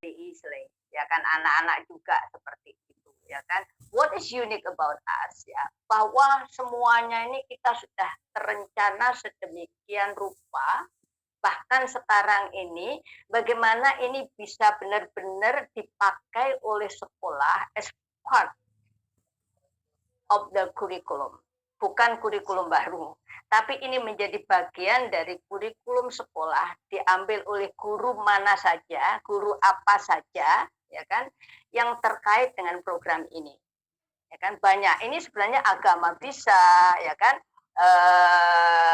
easily, ya kan, anak-anak juga seperti itu, ya kan. What is unique about us, ya, bahwa semuanya ini kita sudah terencana sedemikian rupa, bahkan sekarang ini bagaimana ini bisa benar-benar dipakai oleh sekolah as part of the curriculum. Bukan kurikulum baru, tapi ini menjadi bagian dari kurikulum sekolah, diambil oleh guru mana saja, guru apa saja, ya kan, yang terkait dengan program ini. Ya kan, banyak. Ini sebenarnya agama bisa, ya kan,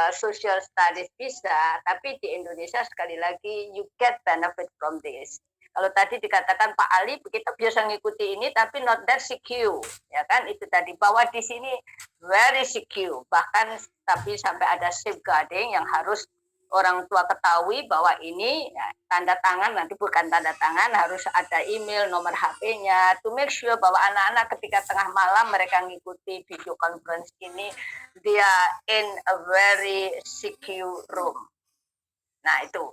social studies bisa, tapi di Indonesia sekali lagi you get benefit from this. Kalau tadi dikatakan Pak Ali, kita biasa ngikuti ini, tapi not that secure, ya kan, itu tadi, bahwa di sini very secure, bahkan tapi sampai ada safeguarding yang harus orang tua ketahui bahwa ini ya, tanda tangan, nanti bukan tanda tangan, harus ada email, nomor HP-nya, to make sure bahwa anak-anak ketika tengah malam mereka ngikuti video conference ini, dia in a very secure room. Nah itu,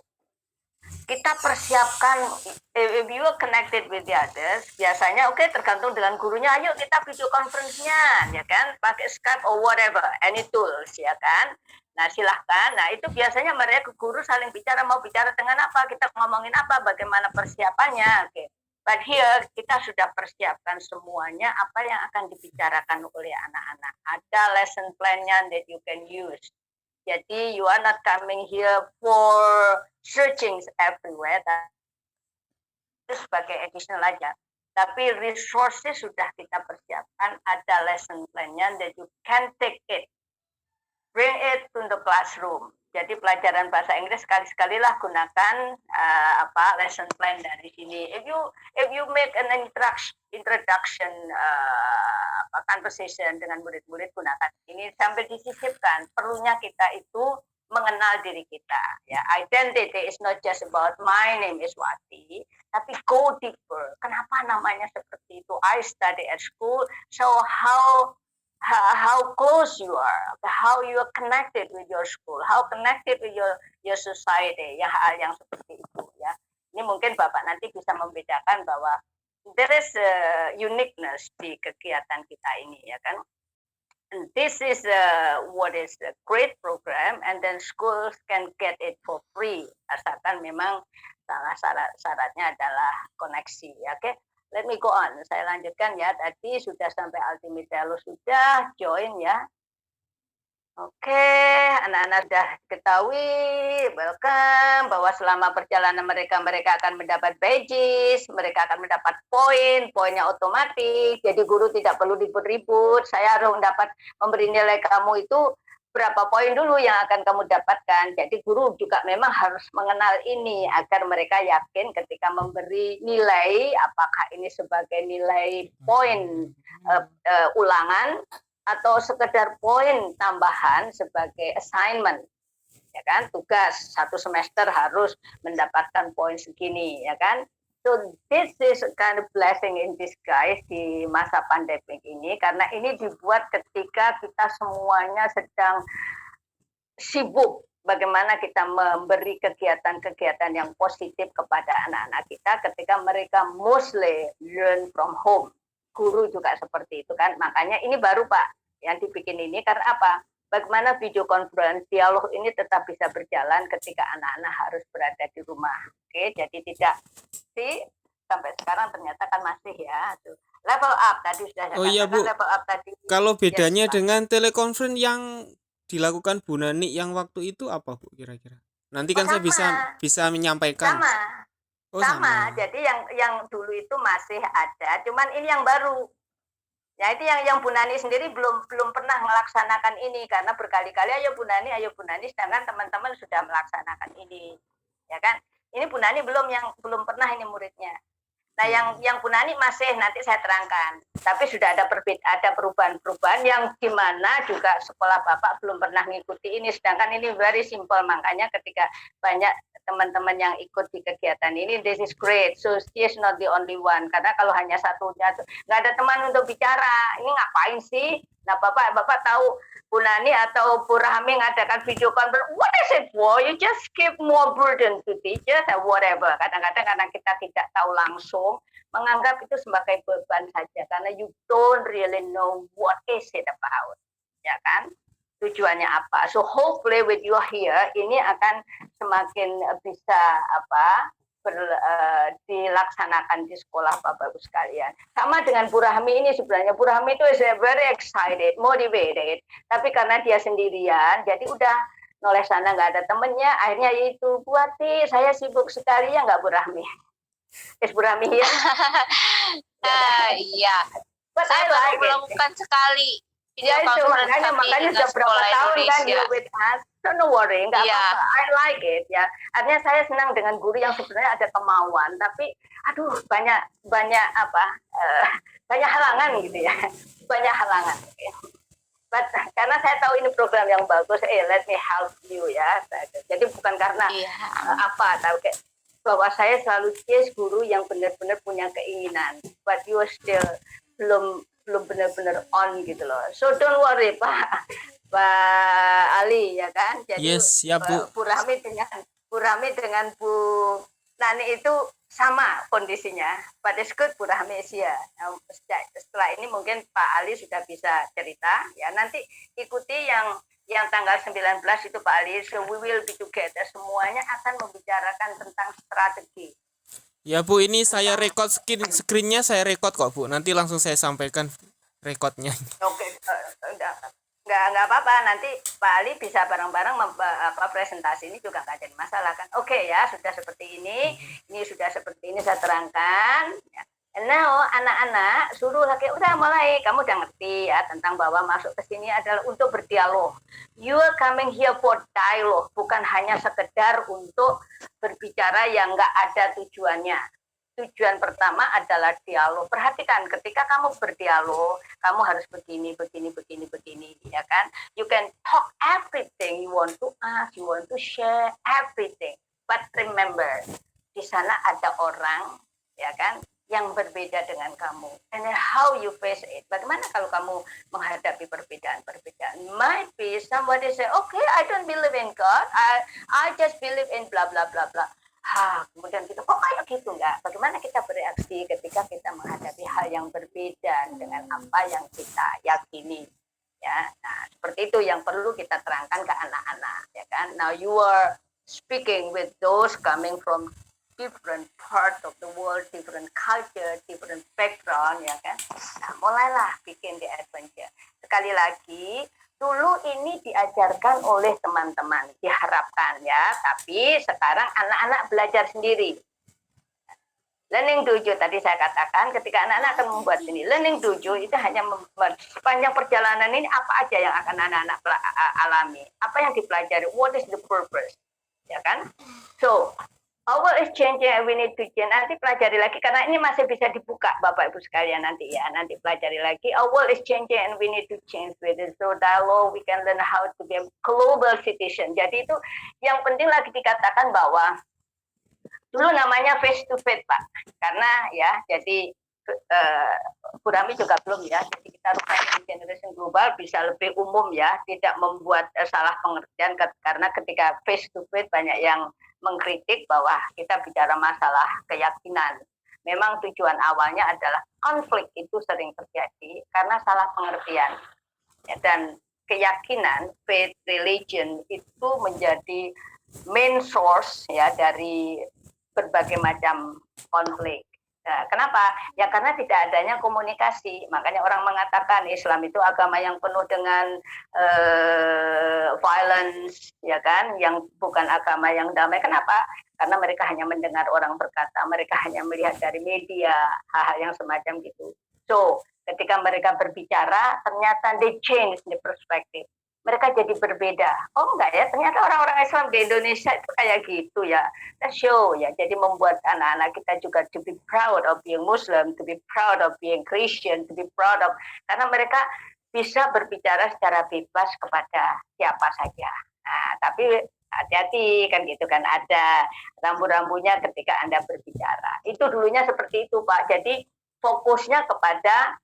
kita persiapkan, if you are connected with the others, biasanya oke, tergantung dengan gurunya, ayo kita video conference-nya, ya kan, pakai Skype or whatever, any tools, ya kan. Nah silahkan, nah itu biasanya mereka guru saling bicara, mau bicara dengan apa, kita ngomongin apa, bagaimana persiapannya, oke. But here kita sudah persiapkan semuanya apa yang akan dibicarakan oleh anak-anak. Ada lesson plan-nya that you can use. Jadi you are not coming here for searching everywhere, itu sebagai additional aja. Tapi resources sudah kita persiapkan, ada lesson plan-nya that you can take it, bring it to the classroom. Jadi pelajaran bahasa Inggris sekali-sekalilah gunakan lesson plan dari sini. If you make an introduction conversation dengan murid-murid, gunakan ini sambil disisipkan. Perlunya kita itu mengenal diri kita. Ya, identity is not just about my name is Wati, tapi go deeper. Kenapa namanya seperti itu? I study at school, so how close you are, how you are connected with your school, how connected with your society, ya hal yang seperti itu ya. Ini mungkin Bapak nanti bisa membedakan bahwa there is a uniqueness di kegiatan kita ini ya kan. And this is what is a great program, and then schools can get it for free asalkan memang salah syaratnya adalah koneksi ya. Oke. Let me go on. Saya lanjutkan ya. Tadi sudah sampai ultimate value sudah join ya. Oke, anak-anak sudah ketahui, welcome, bahwa selama perjalanan mereka akan mendapat badges, mereka akan mendapat poinnya otomatis, jadi guru tidak perlu ribut-ribut, saya harus memberi nilai kamu itu berapa poin dulu yang akan kamu dapatkan. Jadi guru juga memang harus mengenal ini agar mereka yakin ketika memberi nilai, apakah ini sebagai nilai poin ulangan atau sekedar poin tambahan sebagai assignment, ya kan, tugas satu semester harus mendapatkan poin segini, ya kan. So this is a kind of blessing in disguise di masa pandemi ini, karena ini dibuat ketika kita semuanya sedang sibuk bagaimana kita memberi kegiatan-kegiatan yang positif kepada anak-anak kita ketika mereka mostly learn from home. Guru juga seperti itu kan, makanya ini baru Pak yang dibikin ini karena apa? Bagaimana video conference dialog ini tetap bisa berjalan ketika anak-anak harus berada di rumah. Oke, jadi tidak sampai sekarang ternyata kan masih ya. Tuh. Level up tadi sudah saya katakan, Bu. Level up tadi. Kalau bedanya dengan telekonferensi yang dilakukan Bu Nani yang waktu itu apa Bu kira-kira? Nanti kan saya bisa menyampaikan. Sama. Jadi yang dulu itu masih ada, cuman ini yang baru. Ya itu yang Bu Nani sendiri belum pernah melaksanakan ini karena berkali-kali ayo Bu Nani, sedangkan teman-teman sudah melaksanakan ini, ya kan? Ini Bu Nani belum pernah ini muridnya. Nah yang Bu Nani masih nanti saya terangkan, tapi sudah ada perubahan-perubahan yang dimana juga sekolah Bapak belum pernah mengikuti ini, sedangkan ini very simple, makanya ketika banyak teman-teman yang ikut di kegiatan ini, this is great. So she is not the only one. Karena kalau hanya satunya, nggak ada teman untuk bicara. Ini ngapain sih? Nah, Bapak tahu Bu Nani atau Bu Rahmi ngadakan video conference, what is it for? You just give more burden to teachers or whatever. Kadang-kadang karena kita tidak tahu langsung, menganggap itu sebagai beban saja. Karena you don't really know what is it about. Ya kan? Tujuannya apa? So hopefully with you here ini akan semakin bisa dilaksanakan di sekolah Bapak Ibu sekalian. Sama dengan Bu Rahmi ini sebenarnya Bu Rahmi itu is very excited, motivated. Tapi karena dia sendirian, jadi udah noleh sana nggak ada temennya. Akhirnya itu Bu Ati, saya sibuk sekali ya nggak Bu Rahmi? Is Bu Rahmi here? Iya. But Saya I baru like it. melakukan sekali video Ya itu conference makanya dengan sudah berapa sekolah tahun kan Indonesia. you with us. So no worry, nggak Iya. apa-apa. I like it ya. Artinya saya senang dengan guru yang sebenarnya ada kemauan, tapi aduh banyak banyak halangan gitu ya. Banyak halangan. But karena saya tahu ini program yang bagus, let me help you ya. Jadi bukan karena Iya. tapi kayak bahwa saya selalu chase guru yang benar-benar punya keinginan, but you still belum benar-benar on gitu loh. So don't worry Pak Ali ya kan. Jadi Yes, ya, Bu. Bu Rahmi dengan Bu Nani itu sama kondisinya. Pada good Bu Rahmi is here. Nah, setelah ini mungkin Pak Ali sudah bisa cerita ya. Nanti ikuti yang tanggal 19 itu Pak Ali. So we will be together. Semuanya akan membicarakan tentang strategi. Ya Bu, ini saya record screen-nya saya record kok Bu. Nanti langsung saya sampaikan recordnya. Oke, nggak apa-apa. Nanti Pak Ali bisa bareng-bareng presentasi ini juga nggak jadi masalah kan. Oke ya, sudah seperti ini sudah seperti ini saya terangkan. Ya. Now anak-anak suruh lagi udah mulai, kamu udah ngerti ya tentang bahwa masuk ke sini adalah untuk berdialog. You are coming here for dialogue, bukan hanya sekedar untuk berbicara yang nggak ada tujuannya. Tujuan pertama adalah dialog. Perhatikan ketika kamu berdialog, kamu harus begini, ya kan? You can talk everything you want to ask, you want to share everything. But remember, di sana ada orang, ya kan, yang berbeda dengan kamu. And then how you face it. Bagaimana kalau kamu menghadapi perbedaan-perbedaan? Might be somebody say, okay, I don't believe in God. I just believe in bla bla bla bla. Kemudian kita kok kayak gitu enggak? Bagaimana kita bereaksi ketika kita menghadapi hal yang berbeda dengan apa yang kita yakini? Ya, nah seperti itu yang perlu kita terangkan ke anak-anak, ya kan? Now you are speaking with those coming from different part of the world, different culture, different background, ya kan? Nah, mulailah bikin the adventure. Sekali lagi, dulu ini diajarkan oleh teman-teman, diharapkan ya, tapi sekarang anak-anak belajar sendiri. Learning dojo tadi saya katakan ketika anak-anak akan membuat ini, learning dojo itu hanya sepanjang perjalanan ini apa aja yang akan anak-anak alami, apa yang dipelajari, what is the purpose, ya kan? So our is changing and we need to change. Nanti pelajari lagi karena ini masih bisa dibuka Bapak Ibu sekalian nanti ya. Nanti pelajari lagi. Our world is changing and we need to change with it. So dialogue we can learn how to be a global citizen. Jadi itu yang penting lagi dikatakan bahwa dulu namanya face to face Pak. Karena ya jadi Bu Rami juga belum ya. Jadi kita rupanya generation global bisa lebih umum ya. Tidak membuat salah pengertian karena ketika face to face banyak yang mengkritik bahwa kita bicara masalah keyakinan. Memang tujuan awalnya adalah konflik itu sering terjadi karena salah pengertian. Ya, dan keyakinan, faith, religion itu menjadi main source ya dari berbagai macam konflik. Nah, kenapa? Ya karena tidak adanya komunikasi. Makanya orang mengatakan Islam itu agama yang penuh dengan violence, ya kan? Yang bukan agama yang damai. Kenapa? Karena mereka hanya mendengar orang berkata, mereka hanya melihat dari media, hal-hal yang semacam gitu. So, ketika mereka berbicara, ternyata they change the perspective. Mereka jadi berbeda. Oh enggak ya, ternyata orang-orang Islam di Indonesia itu kayak gitu ya. Let's show ya. Jadi membuat anak-anak kita juga to be proud of being Muslim, to be proud of being Christian, to be proud of, karena mereka bisa berbicara secara bebas kepada siapa saja. Nah, tapi hati-hati kan gitu kan, ada rambu-rambunya ketika Anda berbicara. Itu dulunya seperti itu Pak. Jadi fokusnya kepada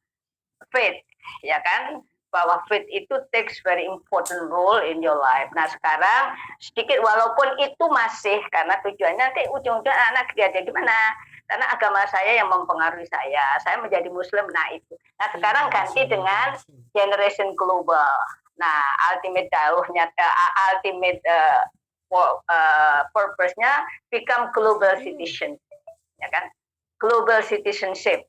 faith, ya kan? Bahwa faith itu takes very important role in your life. Nah sekarang sedikit walaupun itu masih karena tujuannya nanti ujung-ujungnya anak jadi gimana? Karena agama saya yang mempengaruhi saya menjadi Muslim. Nah itu. Nah sekarang ganti dengan generation global. Nah ultimate daruhnya, ultimate purpose-nya become global citizen, ya kan? Global citizenship.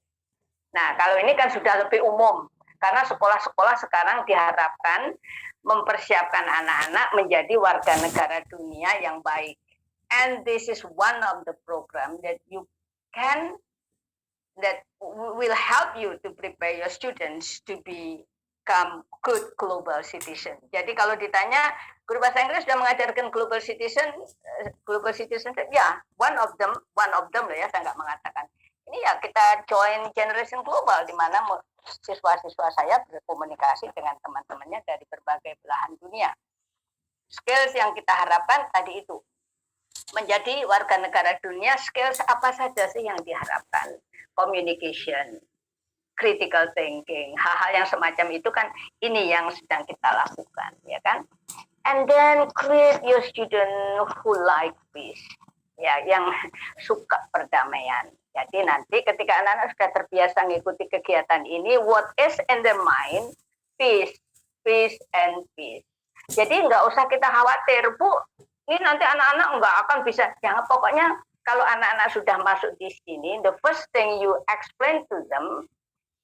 Nah kalau ini kan sudah lebih umum. Karena sekolah-sekolah sekarang diharapkan mempersiapkan anak-anak menjadi warga negara dunia yang baik. And this is one of the program that you can, that will help you to prepare your students to become good global citizen. Jadi kalau ditanya, guru bahasa Inggris sudah mengajarkan global citizenship, ya, one of them loh ya, saya nggak mengatakan. Ini ya kita join generation global di mana siswa-siswa saya berkomunikasi dengan teman-temannya dari berbagai belahan dunia. Skills yang kita harapkan tadi itu menjadi warga negara dunia, skills apa saja sih yang diharapkan? Communication, critical thinking, hal-hal yang semacam itu kan ini yang sedang kita lakukan, ya kan? And then create your student who like peace, ya, yang suka perdamaian. Jadi nanti ketika anak-anak sudah terbiasa mengikuti kegiatan ini, what is in their mind? Peace, peace, and peace. Jadi nggak usah kita khawatir, Bu. Ini nanti anak-anak nggak akan bisa. Jangan, pokoknya kalau anak-anak sudah masuk di sini, the first thing you explain to them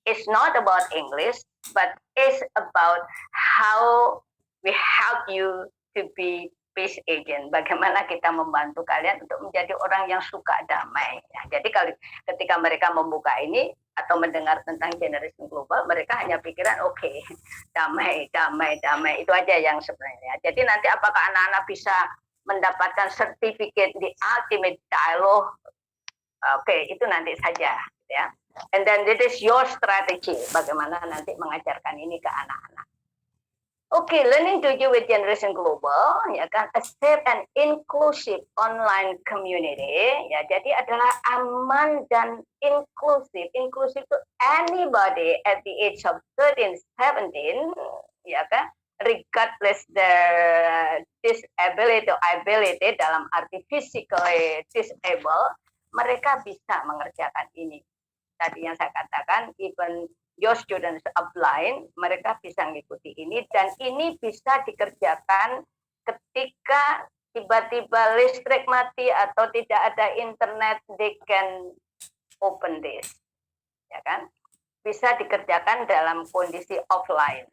is not about English, but is about how we help you to be peace agent. Bagaimana kita membantu kalian untuk menjadi orang yang suka damai. Ya, jadi kalau ketika mereka membuka ini atau mendengar tentang generation global, mereka hanya pikiran okay, damai itu aja yang sebenarnya. Jadi nanti apakah anak-anak bisa mendapatkan sertifikat di ultimate dialogue? Oke, itu nanti saja, ya. And then it is your strategy bagaimana nanti mengajarkan ini ke anak-anak. Oke, learning to do with generation global, ya kan, a safe and inclusive online community, ya, jadi adalah aman dan inklusif. Inklusif to anybody at the age of 13, 17, ya kan, regardless their disability or ability dalam arti physically disabled, mereka bisa mengerjakan ini. Tadi yang saya katakan, even your students are blind, mereka bisa mengikuti ini, dan ini bisa dikerjakan ketika tiba-tiba listrik mati atau tidak ada internet, they can open this, ya kan? Bisa dikerjakan dalam kondisi offline.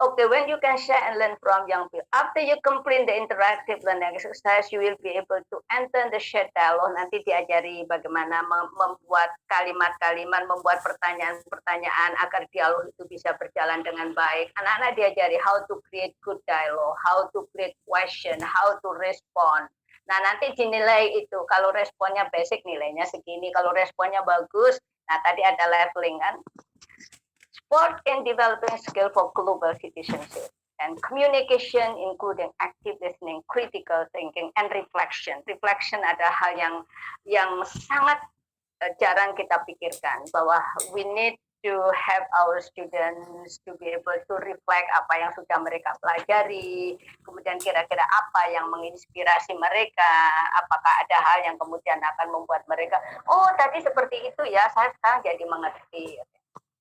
Okay, when you can share and learn from young people. After you complete the interactive learning exercise, you will be able to enter the shared dialogue. Nanti diajari bagaimana membuat kalimat-kalimat, membuat pertanyaan-pertanyaan agar dialog itu bisa berjalan dengan baik. Anak-anak diajari how to create good dialogue, how to create question, how to respond. Nah, nanti dinilai itu. Kalau responnya basic, nilainya segini. Kalau responnya bagus, nah tadi ada leveling kan. Support in developing skill for global citizenship and communication, including active listening, critical thinking, and reflection. Reflection adalah hal yang sangat jarang kita pikirkan, bahwa we need to have our students to be able to reflect apa yang sudah mereka pelajari, kemudian kira-kira apa yang menginspirasi mereka, apakah ada hal yang kemudian akan membuat mereka, oh tadi seperti itu ya, saya sekarang jadi mengerti.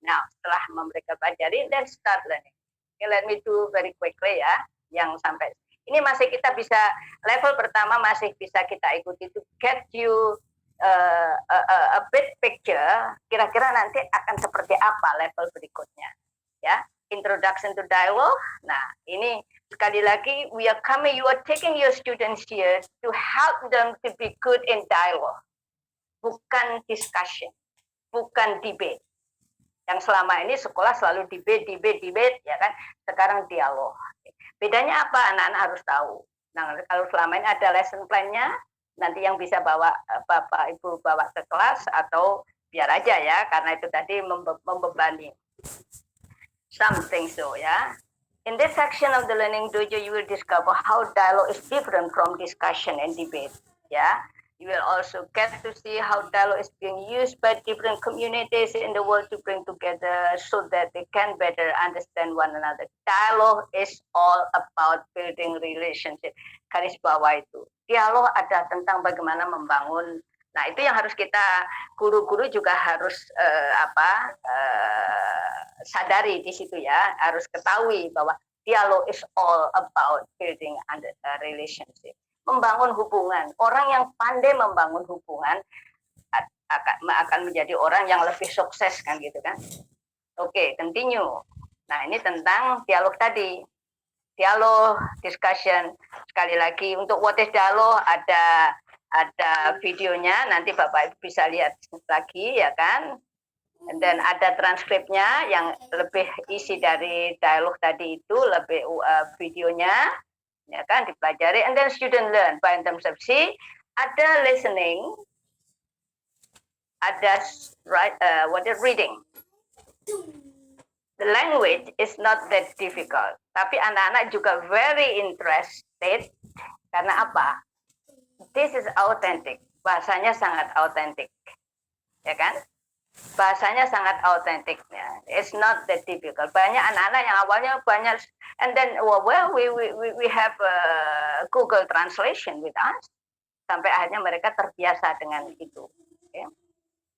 Nah, setelah mereka pelajari, then start learning. Okay, let me do very quickly ya, yang sampai ini masih kita bisa, level pertama masih bisa kita ikuti to get you a big picture, kira-kira nanti akan seperti apa level berikutnya. Ya, introduction to dialogue. Nah, ini sekali lagi, you are taking your students here to help them to be good in dialogue, bukan discussion, bukan debate. Yang selama ini sekolah selalu debate, ya kan? Sekarang dialog. Bedanya apa? Anak-anak harus tahu. Nah, kalau selama ini ada lesson plan-nya, nanti yang bisa bawa Bapak Ibu bawa ke kelas atau biar aja ya, karena itu tadi membebani. Something so ya. In this section of the Learning Dojo, you will discover how dialogue is different from discussion and debate. Yeah, you will also get to see how dialogue is being used by different communities in the world to bring together so that they can better understand one another. Dialogue is all about building relationship. Garis bawah itu. Dialog ada tentang bagaimana membangun. Nah, itu yang harus kita guru-guru juga harus sadari di situ ya, harus ketahui bahwa dialog is all about building a relationship, membangun hubungan. Orang yang pandai membangun hubungan akan menjadi orang yang lebih sukses kan gitu kan. Oke, continue. Nah, ini tentang dialog tadi. Dialog, discussion. Sekali lagi untuk what is dialog ada videonya, nanti Bapak Ibu bisa lihat lagi ya kan. Dan ada transkripnya yang lebih isi dari dialog tadi itu, lebih videonya ya kan dipelajari. And then student learn by in terms of see, ada listening, ada reading. The language is not that difficult, tapi anak-anak juga very interested karena apa? This is authentic, bahasanya sangat authentic, ya kan? Bahasanya sangat authentic. Ya. It's not that difficult. Banyak anak-anak yang awalnya banyak, and then we have Google Translation with us, sampai akhirnya mereka terbiasa dengan itu. Okay?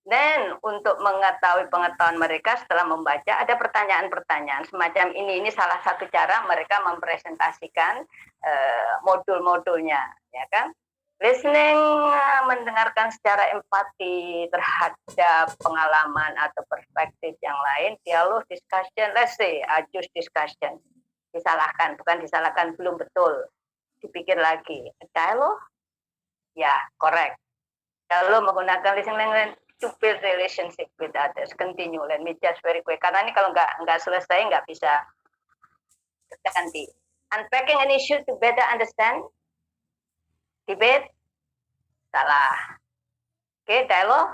Dan untuk mengetahui pengetahuan mereka setelah membaca, ada pertanyaan-pertanyaan semacam ini. Ini salah satu cara mereka mempresentasikan modul-modulnya, ya kan? Listening, mendengarkan secara empati terhadap pengalaman atau perspektif yang lain. Dialog, discussion, let's say, just discussion. Disalahkan, bukan disalahkan, belum betul. Dipikir lagi. Dialog? Ya, correct. Dialog menggunakan listening to build relationship with others. Continue, let me just very quick. Karena ini kalau nggak selesai, nggak bisa kita ganti. Unpacking an issue to better understand. Debate, salah. Oke, dialog,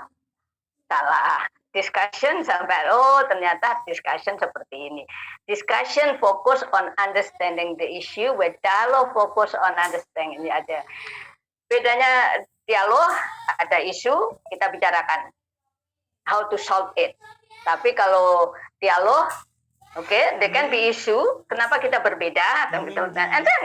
salah. Discussion, sampai, ternyata discussion seperti ini. Discussion focus on understanding the issue, with dialogue focus on understanding. Ini ada. Bedanya dialog, ada isu, kita bicarakan. How to solve it. Tapi kalau dialog, they can be issue. Kenapa kita berbeda? And then,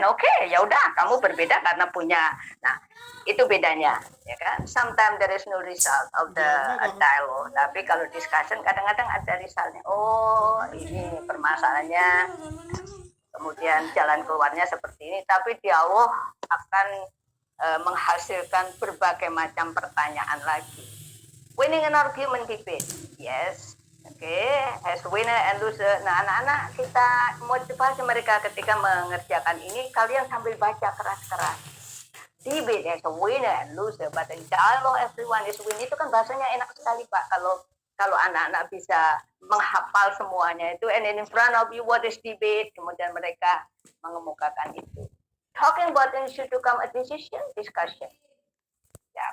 ya udah, kamu berbeda karena punya. Nah, itu bedanya, ya kan? Sometimes there is no result of the dialogue. Tapi kalau discussion, kadang-kadang ada resultnya. Oh, ini permasalahannya. Kemudian jalan keluarnya seperti ini. Tapi dialog akan menghasilkan berbagai macam pertanyaan lagi. Winning an argument debate, yes. As winner and loser. Nah, anak-anak kita motivasi mereka ketika mengerjakan ini, kalian sambil baca keras-keras. Debate as a winner and loser, but in dialogue everyone is win. Itu kan bahasanya enak sekali Pak. Kalau anak-anak bisa menghafal semuanya itu, and in front of you what is debate, kemudian mereka mengemukakan itu. Talking about an issue to come a decision, discussion. Ya,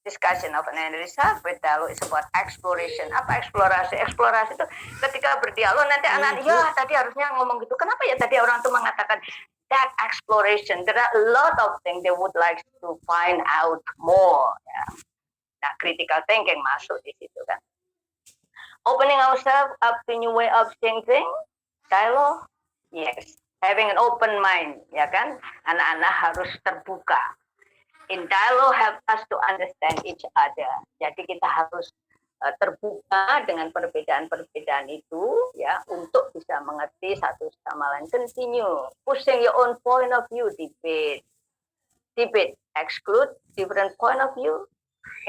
discussion of an end result with dialogue is about exploration. Apa eksplorasi? Eksplorasi itu ketika berdialog nanti anak, ya tadi harusnya ngomong gitu. Kenapa ya tadi orang itu mengatakan that exploration? There are a lot of things they would like to find out more. Ya. Nah, critical thinking masuk di situ kan. Opening ourselves up to new way of thinking, dialogue, yes. Having an open mind, ya kan? Anak-anak harus terbuka. In dialogue help us to understand each other. Jadi kita harus terbuka dengan perbedaan-perbedaan itu ya untuk bisa mengerti satu sama lain. Continue pushing your own point of view. Debate exclude different point of view.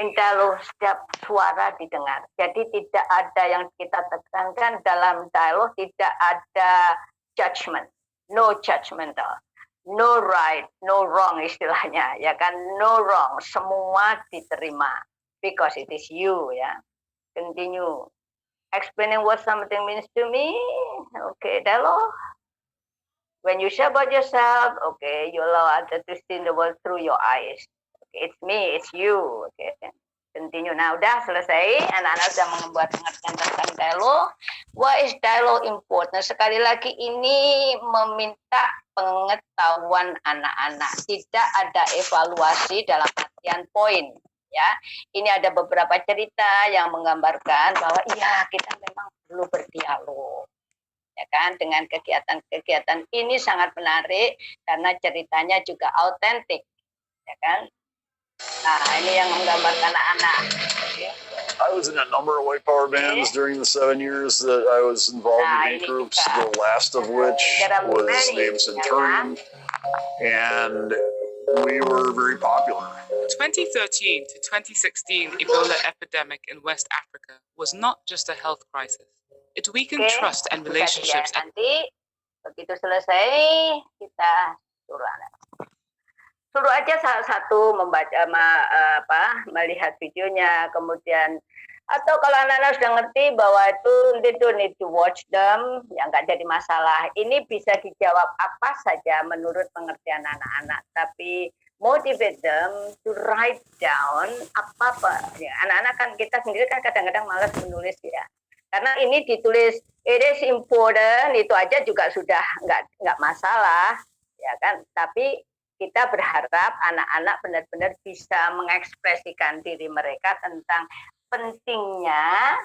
In dialogue setiap suara didengar. Jadi tidak ada yang kita tekankan dalam dialogue, tidak ada judgment, no judgmental. No right, no wrong istilahnya, ya kan? No wrong, semua diterima. Because it is you, ya. Continue. Explaining what something means to me. Dialogue. When you share about yourself, you allow others to see the world through your eyes. It's me, it's you. Continue. Nah, udah selesai. Anak-anak sudah membuat pengertian tentang dialog. Why is dialogue important? Sekali lagi ini meminta pengetahuan anak-anak. Tidak ada evaluasi dalam artian poin. Ya, ini ada beberapa cerita yang menggambarkan bahwa iya kita memang perlu berdialog. Ya kan, dengan kegiatan-kegiatan ini sangat menarik karena ceritanya juga autentik. Ya kan? Nah, ini yang menggambarkan anak-anak. I was in a number of white power bands during the 7 years that I was involved in hate groups, the last of which was named Centurion, and we were very popular. 2013 to 2016 Ebola epidemic in West Africa was not just a health crisis. It weakened trust and relationships. Nanti begitu selesai kita suruh aja salah satu membaca melihat videonya, kemudian atau kalau anak-anak sudah ngerti bahwa itu they don't need to watch them, ya nggak jadi masalah. Ini bisa dijawab apa saja menurut pengertian anak-anak, tapi motivate them to write down apa. Ya, anak-anak kan kita sendiri kan kadang-kadang malas menulis ya. Karena ini ditulis it is important, itu aja juga sudah nggak masalah, ya kan? Tapi kita berharap anak-anak benar-benar bisa mengekspresikan diri mereka tentang pentingnya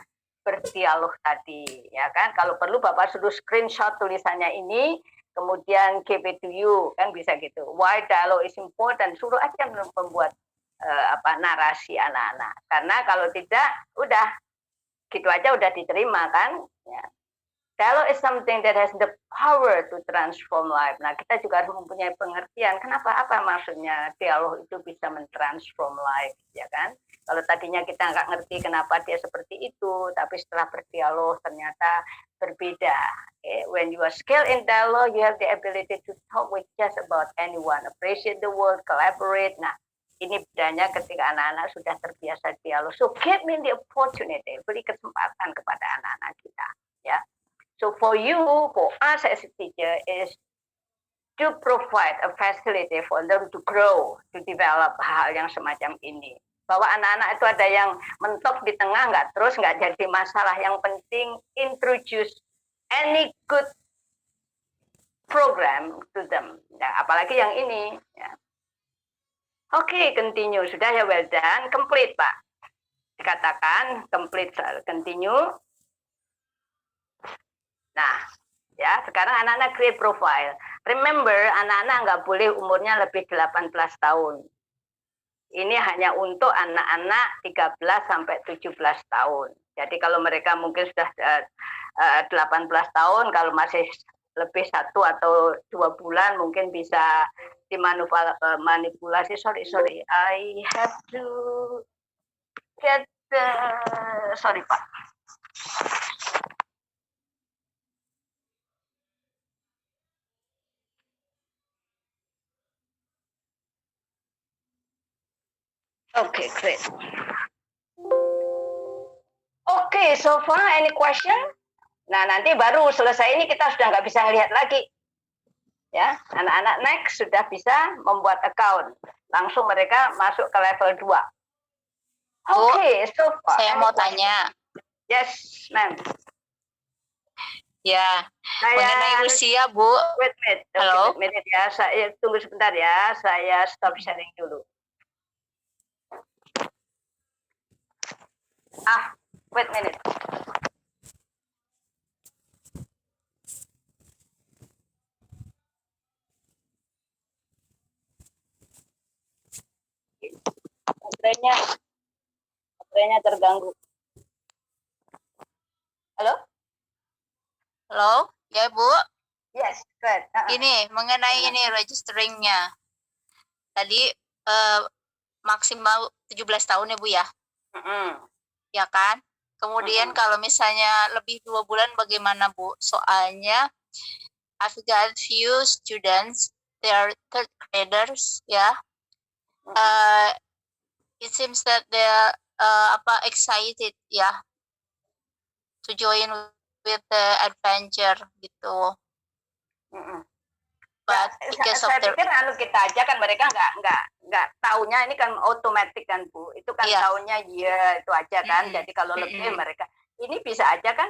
berdialog tadi, ya kan? Kalau perlu Bapak suruh screenshot tulisannya ini, kemudian give it to you, kan bisa gitu. Why dialogue is important? Suruh aja membuat narasi anak-anak. Karena kalau tidak, udah gitu aja udah diterima kan? Ya. Dialogue is something that has the power to transform life. Nah, kita juga harus mempunyai pengertian. Kenapa? Apa maksudnya dialog itu bisa mentransform life, ya kan? Kalau tadinya kita nggak ngerti kenapa dia seperti itu, tapi setelah berdialog ternyata berbeda. Okay? When you are skilled in dialogue, you have the ability to talk with just about anyone, appreciate the world, collaborate. Nah, ini bedanya ketika anak-anak sudah terbiasa dialog. So give me the opportunity, beri kesempatan kepada anak-anak kita, ya. So for you, for us as a teacher, is to provide a facility for them to grow, to develop hal yang semacam ini. Bahwa anak-anak itu ada yang mentok di tengah, nggak jadi masalah. Yang penting introduce any good program to them. Nah, apalagi yang ini. Ya. Oke, continue. Sudah ya, well done. Complete, Pak. Dikatakan complete, continue. Nah, ya sekarang anak-anak create profile. Remember, anak-anak nggak boleh umurnya lebih 18 tahun. Ini hanya untuk anak-anak 13 sampai 17 tahun. Jadi kalau mereka mungkin sudah 18 tahun, kalau masih lebih 1 atau 2 bulan mungkin bisa dimanipulasi. Sorry, I have to get sorry Pak. Okay, great. Okay, so far any question? Nah, nanti baru selesai ini kita sudah nggak bisa ngelihat lagi. Ya, anak-anak next sudah bisa membuat account. Langsung mereka masuk ke level 2. Okay, so far. Saya mau tanya. Yes, ma'am. Ya, mengenai usia, Bu. Wait. Halo. Wait, ya. Saya tunggu sebentar ya. Saya stop sharing dulu. Wait a minute. Baterainya terganggu. Halo? Halo, ya Bu. Yes, good. Ini mengenai ini registeringnya. Tadi maksimal 17 tahun ya Bu ya? Ya kan? Kemudian kalau misalnya lebih 2 bulan bagaimana Bu? Soalnya I've got few students, they are third graders ya. It seems that they're excited ya to join with the adventure gitu. but because of saya the pikir kita aja kan mereka nggak taunya ini kan otomatis kan Bu, itu kan Iya. taunya itu aja kan. Mm-mm. Jadi kalau lebih Mm-mm. mereka ini bisa aja kan,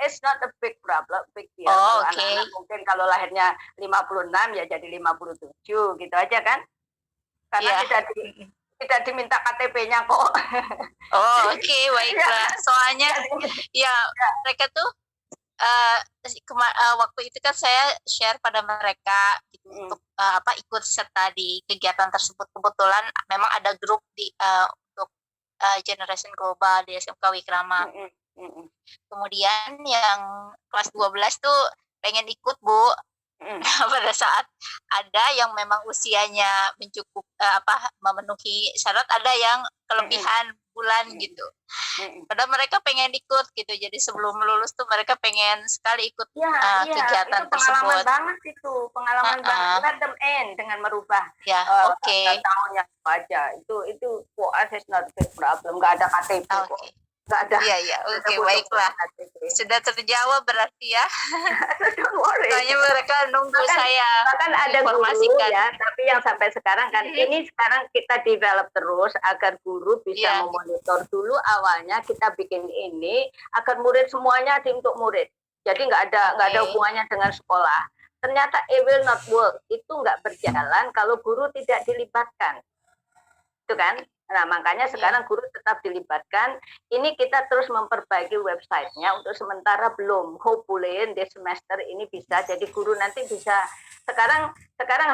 it's not a big problem, big deal. Oh, Kalau oke. anak-anak mungkin kalau lahirnya 56 ya jadi 57 gitu aja kan, karena Iya. tidak diminta KTP-nya kok. Oh, oke, baiklah. Soalnya ya mereka tuh waktu itu kan saya share pada mereka gitu, untuk ikut serta di kegiatan tersebut. Kebetulan memang ada grup di untuk Generation Global di SMK Wikrama. Kemudian yang kelas 12 tuh pengen ikut, Bu. Pada saat ada yang memang usianya mencukup memenuhi syarat, ada yang kelebihan bulan gitu. Padahal mereka pengen ikut gitu. Jadi sebelum lulus tuh mereka pengen sekali ikut kegiatan itu pengalaman tersebut. banget itu, pengalaman banget. Let them in dengan merubah Ya, oke. tahunnya aja. Itu for us is not a big problem. Nggak ada KTP kok. Oke. Nggak ada. Iya, oke, baiklah. Sudah terjawab berarti ya. Don't worry. Soalnya mereka nunggu saya Bahkan ada guru informasikan. ya, tapi yang sampai sekarang kan ini sekarang kita develop terus agar guru bisa Iya. memonitor. Dulu awalnya kita bikin ini agar murid semuanya untuk murid. Jadi nggak ada hubungannya dengan sekolah. Ternyata it will not work. Itu nggak berjalan kalau guru tidak dilibatkan. Itu kan? Nah, makanya sekarang guru tetap dilibatkan. Ini kita terus memperbaiki websitenya, untuk sementara belum. Hopefully di semester ini bisa. Jadi guru nanti bisa, sekarang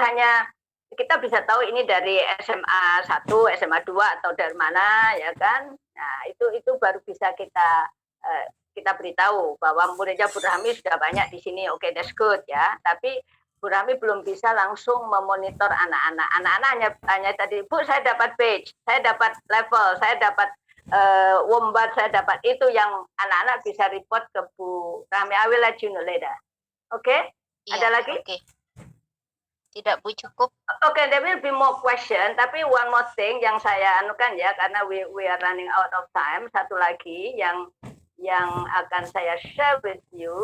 hanya kita bisa tahu ini dari SMA 1, SMA 2 atau dari mana, ya kan? Nah, itu baru bisa kita beritahu bahwa muridnya Bu Rahmi sudah banyak di sini. Oke, that's good ya. Tapi Bu Rahmi belum bisa langsung memonitor anak-anak. Anak-anak hanya tadi, Bu, saya dapat page, saya dapat level, saya dapat wombat, saya dapat itu yang anak-anak bisa report ke Bu Rahmi. I will let you know later. Oke? Iya, Ada lagi? Oke. Tidak, Bu, cukup. Oke, there will be more question. Tapi one more thing yang saya anukan ya, karena we are running out of time. Satu lagi yang akan saya share with you.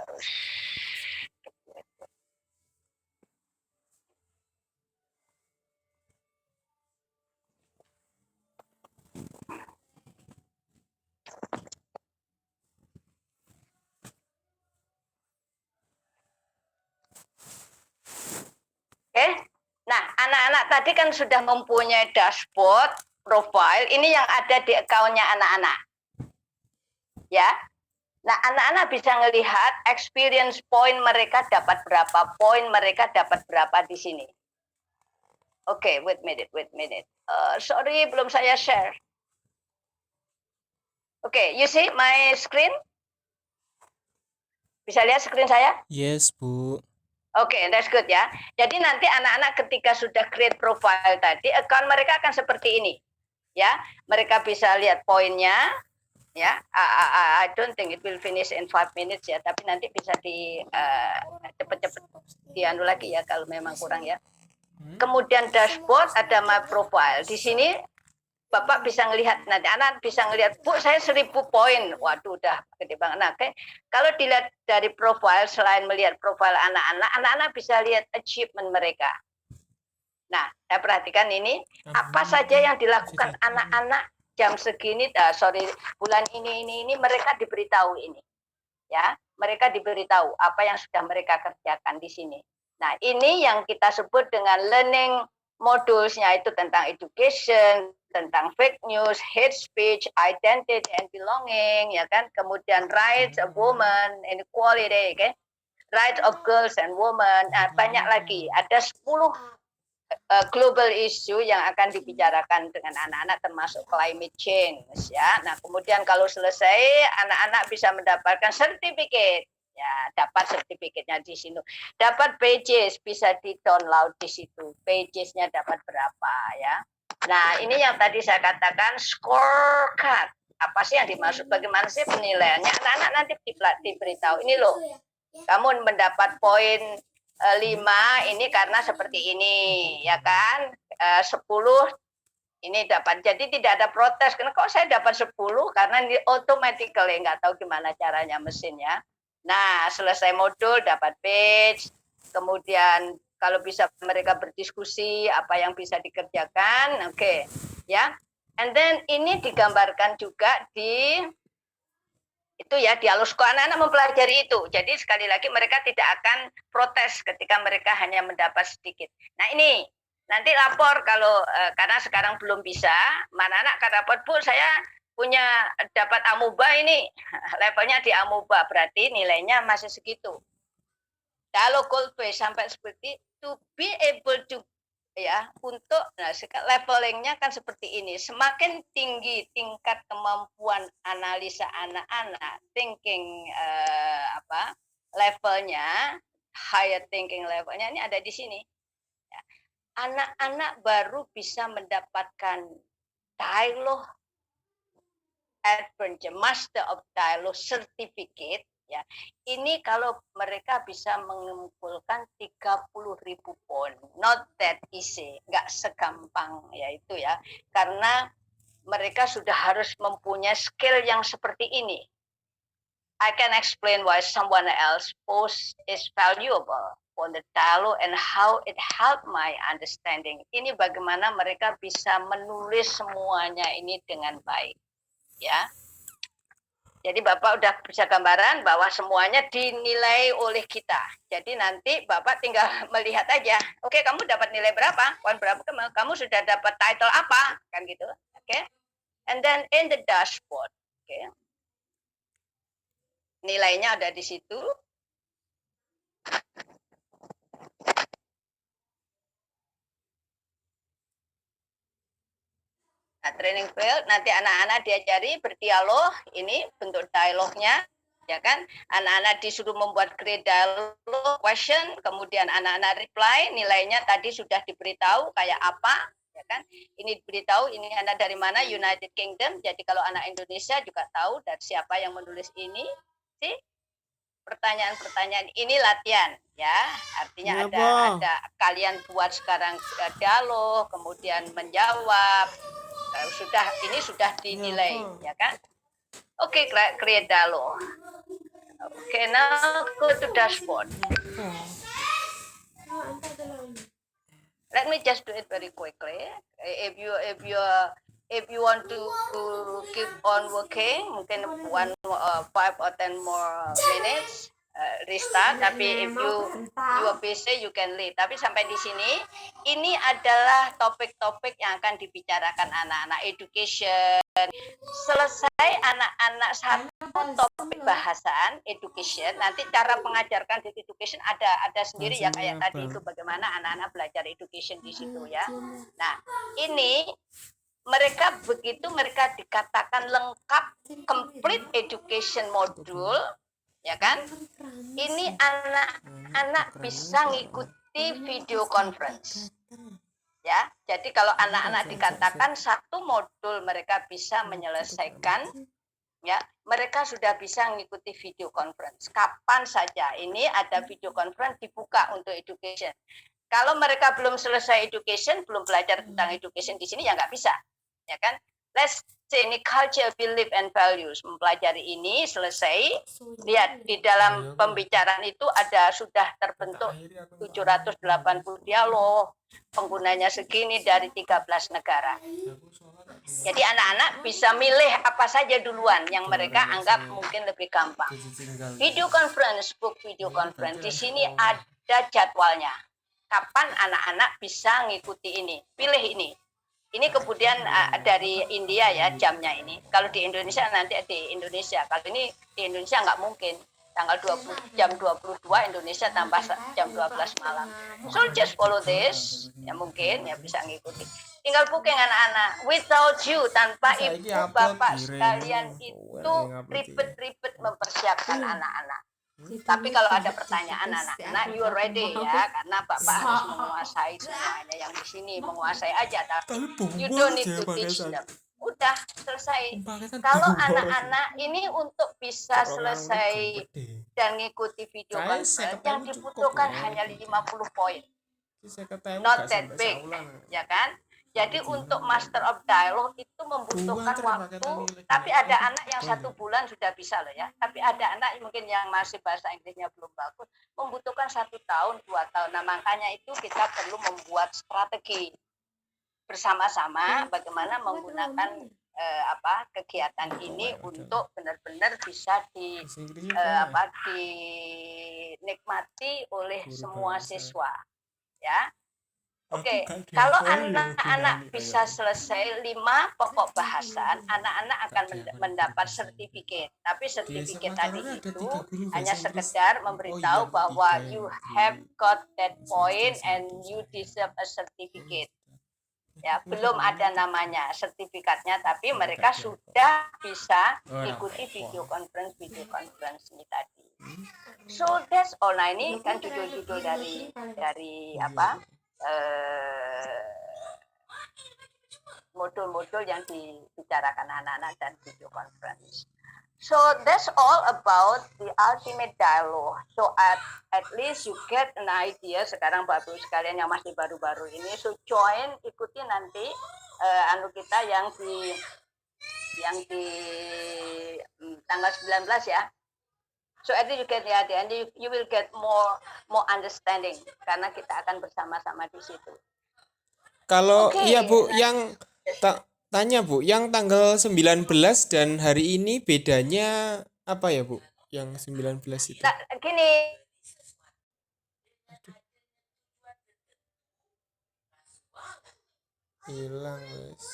Harus. Nah, anak-anak tadi kan sudah mempunyai dashboard, profile. Ini yang ada di account-nya anak-anak. Ya. Nah, anak-anak bisa melihat experience point mereka dapat berapa, poin mereka dapat berapa di sini. Oke, wait minute. Sorry, belum saya share. Oke, you see my screen? Bisa lihat screen saya? Yes, Bu. Oke, that's good ya. Jadi nanti anak-anak ketika sudah create profile tadi, account mereka akan seperti ini. Ya, mereka bisa lihat poinnya. Ya, I don't think it will finish in 5 minutes ya, tapi nanti bisa cepet-cepet dianu lagi ya kalau memang kurang ya. Kemudian dashboard ada my profile. Di sini Bapak bisa ngelihat, nanti anak bisa ngelihat, Bu, saya 1000 poin. Waduh, udah gede banget. Nah, kalau dilihat dari profile, selain melihat profile anak-anak bisa lihat achievement mereka. Nah, saya perhatikan ini, apa saja yang dilakukan anak-anak jam segini, bulan ini mereka diberitahu ini. Ya, mereka diberitahu apa yang sudah mereka kerjakan di sini. Nah, ini yang kita sebut dengan learning modulsnya, itu tentang education, tentang fake news, hate speech, identity and belonging, ya kan? Kemudian rights of women, inequality, okay? Rights of girls and women, banyak lagi. Ada 10 global issue yang akan dibicarakan dengan anak-anak, termasuk climate change, ya. Nah, kemudian kalau selesai, anak-anak bisa mendapatkan sertifikat. Ya, dapat sertifikatnya di sini. Dapat pages, bisa di-download di situ. Pagesnya dapat berapa ya. Nah, ini yang tadi saya katakan scorecard. apa sih yang dimaksud, bagaimana sih penilaiannya. Anak-anak nanti diberitahu, ini loh, kamu mendapat poin 5 ini karena seperti ini, ya kan, 10 ini dapat. Jadi tidak ada protes, karena kok saya dapat 10, karena ini automatically, nggak tahu gimana caranya mesinnya. Nah, selesai modul dapat badge, kemudian kalau bisa mereka berdiskusi apa yang bisa dikerjakan, oke, ya. And then ini digambarkan juga di itu ya, di Alusko, anak-anak mempelajari itu. Jadi sekali lagi mereka tidak akan protes ketika mereka hanya mendapat sedikit. Nah ini nanti lapor kalau karena sekarang belum bisa, mana anak akan rapor, Bu saya punya dapat amuba ini, levelnya di amuba, berarti nilainya masih segitu. Kalau Coldplay sampai seperti to be able to ya, untuk levelingnya kan seperti ini, semakin tinggi tingkat kemampuan analisa anak-anak, thinking levelnya, higher thinking levelnya ini ada di sini. Ya. Anak-anak baru bisa mendapatkan dialogue adventure, master of dialogue certificate. Ya, ini kalau mereka bisa mengumpulkan 30.000 poin, not that easy, nggak segampang ya itu ya, karena mereka sudah harus mempunyai skill yang seperti ini. I can explain why someone else post is valuable for the dialogue and how it helped my understanding. Ini bagaimana mereka bisa menulis semuanya ini dengan baik, ya. Jadi Bapak udah bisa gambaran bahwa semuanya dinilai oleh kita. Jadi nanti Bapak tinggal melihat aja. Oke, kamu dapat nilai berapa? Poin berapa? Kamu sudah dapat title apa? Kan gitu. Oke. And then in the dashboard. Oke. Nilainya ada di situ. Nah, training field nanti anak-anak diajari berdialog, ini bentuk dialognya, ya kan? Anak-anak disuruh membuat create dialog question, kemudian anak-anak reply, nilainya tadi sudah diberitahu kayak apa, ya kan? Ini diberitahu, ini anak dari mana, United Kingdom. Jadi kalau anak Indonesia juga tahu dari siapa yang menulis ini, sih. Pertanyaan-pertanyaan ini latihan, ya. Artinya ada kalian buat sekarang dialog, kemudian menjawab. Ini sudah dinilai, ya kan? Oke, create dialog. Oke, now go to dashboard. Let me just do it very quickly. If you want to keep on working, mungkin 5 or 10 more minutes. Restart, tapi if you are busy you can leave. Tapi sampai di sini ini adalah topik-topik yang akan dibicarakan anak-anak education. Selesai anak-anak satu topik bahasan education, nanti cara mengajarkan di education ada sendiri ya, kayak tadi itu bagaimana anak-anak belajar education di situ ya. Nah, ini mereka begitu mereka dikatakan lengkap complete education module, ya kan? Ini anak-anak bisa ngikuti video conference. Ya, jadi kalau anak-anak dikatakan satu modul mereka bisa menyelesaikan, ya, mereka sudah bisa mengikuti video conference kapan saja. Ini ada video conference dibuka untuk education. Kalau mereka belum selesai education, belum belajar tentang education di sini ya nggak bisa, ya kan? Let's say ini culture, belief, and values. Mempelajari ini selesai. Lihat di dalam pembicaraan itu sudah terbentuk 780 dialog. Penggunanya segini dari 13 negara. Jadi anak-anak bisa milih apa saja duluan yang mereka anggap mungkin lebih gampang. Video conference, book video conference. Di sini ada jadwalnya. Kapan anak-anak bisa ngikuti ini? Pilih ini. Ini kemudian dari India ya jamnya ini. Kalau di Indonesia nanti di Indonesia. Kalau ini di Indonesia nggak mungkin. Tanggal 20 jam 22 Indonesia tambah jam 12 malam. So just follow this. Ya mungkin ya bisa ngikuti. Tinggal booking anak-anak. Without you, tanpa ibu bapak sekalian itu ribet-ribet mempersiapkan anak-anak. Tapi kalau ada pertanyaan anak-anak, you ready ya, karena bapak harus menguasai semuanya yang di sini, menguasai aja, tapi you don't need to teach them. Udah selesai. Paketan Kalau diubah, anak-anak ini untuk bisa Corongan selesai gede. dan ngikuti video Kayak conference 50.000 yang cukup dibutuhkan ya. hanya 50 poin. Ki 50.000 Not gak that sampai big, saulan. ya kan? Jadi Satu untuk dino. Master of Dialogue itu membutuhkan Buang waktu, paketan ini. tapi ada Itu anak yang poin. 1 bulan sudah bisa loh ya. Tapi ada anak mungkin yang masih bahasa Inggrisnya belum bagus, membutuhkan 1 tahun, 2 tahun. Nah makanya itu kita perlu membuat strategi bersama-sama bagaimana menggunakan kegiatan ini untuk benar-benar bisa Bahasa Inggrisnya apa? dinikmati oleh Guru semua bahasa. siswa ya. Aku Oke, gak kalau diapel ya, anak-anak gunanya bisa kayak. selesai 5 pokok bahasan, anak-anak akan mendapat sertifikat. Tapi sertifikat tadi Makanan ada itu 3 guru hanya bahasa Inggris. sekedar Oh memberitahu iya, bahwa ketiga you yang have di got that semester point 1 and you saya. deserve a certificate. Oh, Ya, belum ada namanya sertifikatnya, tapi mereka Enggak diapel. sudah bisa Oh, ikuti repot. video conference ini tadi. So that's all. Nah ini kan judul-judul dari apa modul-modul yang dibicarakan anak-anak dan video conference. So that's all about the ultimate dialogue. So at least you get an idea sekarang Bapak Ibu sekalian yang masih baru-baru ini. So join, ikuti nanti kita yang di tanggal 19 ya. So at least you get the idea and you will get more understanding karena kita akan bersama-sama di situ. Kalau Oke. iya Bu, yang tanya Bu, yang tanggal 19 dan hari ini bedanya apa ya Bu? Yang 19 itu. Nah, gini. Hilang, wes.